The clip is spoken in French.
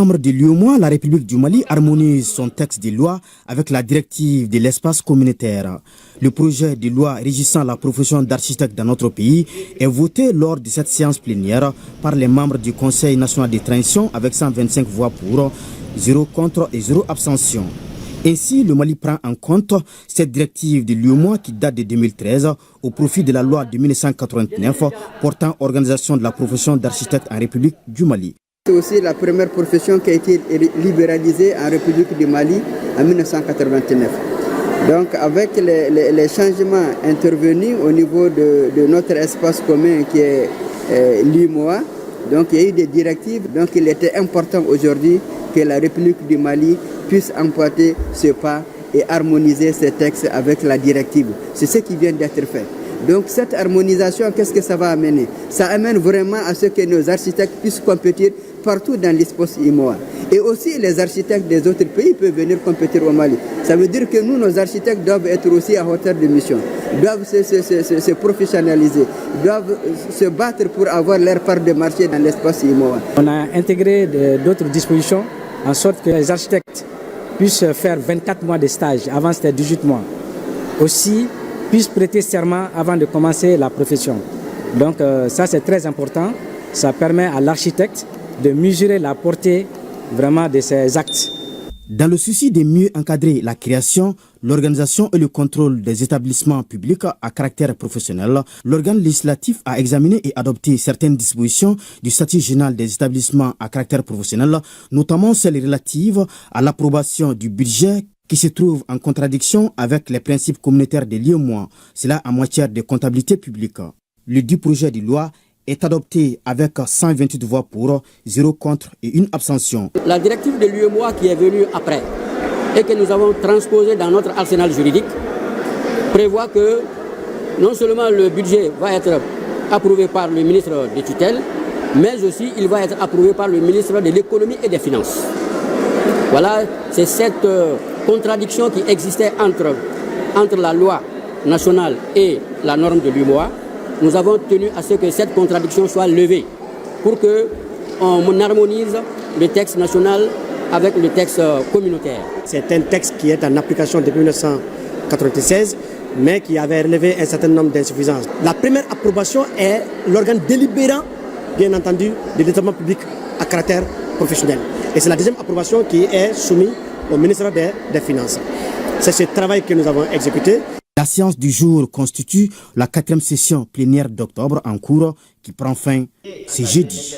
Membre de l'UEMOA, la République du Mali harmonise son texte de loi avec la directive de l'espace communautaire. Le projet de loi régissant la profession d'architecte dans notre pays est voté lors de cette séance plénière par les membres du Conseil national de transition avec 125 voix pour, 0 contre et 0 abstention. Ainsi, le Mali prend en compte cette directive de l'UEMOA qui date de 2013 au profit de la loi de 1989 portant organisation de la profession d'architecte en République du Mali. C'est aussi la première profession qui a été libéralisée en République du Mali en 1989. Donc avec les changements intervenus au niveau de notre espace commun qui est l'UEMOA, donc il y a eu des directives, donc il était important aujourd'hui que la République du Mali puisse emboîter ce pas et harmoniser ces textes avec la directive. C'est ce qui vient d'être fait. Donc cette harmonisation, qu'est-ce que ça va amener? Ça amène vraiment à ce que nos architectes puissent compétir partout dans l'espace UEMOA. Et aussi les architectes des autres pays peuvent venir compétir au Mali. Ça veut dire que nous, nos architectes doivent être aussi à hauteur de mission, doivent se professionnaliser, doivent se battre pour avoir leur part de marché dans l'espace UEMOA. On a intégré d'autres dispositions en sorte que les architectes puissent faire 24 mois de stage, avant c'était 18 mois. Aussi, puissent prêter serment avant de commencer la profession. Donc ça c'est très important, ça permet à l'architecte de mesurer la portée vraiment de ses actes. Dans le souci de mieux encadrer la création, l'organisation et le contrôle des établissements publics à caractère professionnel, l'organe législatif a examiné et adopté certaines dispositions du statut général des établissements à caractère professionnel, notamment celles relatives à l'approbation du budget qui se trouve en contradiction avec les principes communautaires de l'UEMOA, cela en matière de comptabilité publique. Le dit projet de loi est adopté avec 128 voix pour, 0 contre et 1 abstention. La directive de l'UEMOA qui est venue après et que nous avons transposée dans notre arsenal juridique prévoit que non seulement le budget va être approuvé par le ministre de tutelle, mais aussi il va être approuvé par le ministre de l'économie et des finances. Voilà, c'est cette contradiction qui existait entre la loi nationale et la norme de l'UEMOA. Nous avons tenu à ce que cette contradiction soit levée pour qu'on harmonise le texte national avec le texte communautaire. C'est un texte qui est en application depuis 1996, mais qui avait relevé un certain nombre d'insuffisances. La première approbation est l'organe délibérant, bien entendu, de l'établissement public à caractère professionnel. Et c'est la deuxième approbation qui est soumise au ministère des Finances. C'est ce travail que nous avons exécuté. La séance du jour constitue la 4e session plénière d'octobre en cours qui prend fin ce jeudi.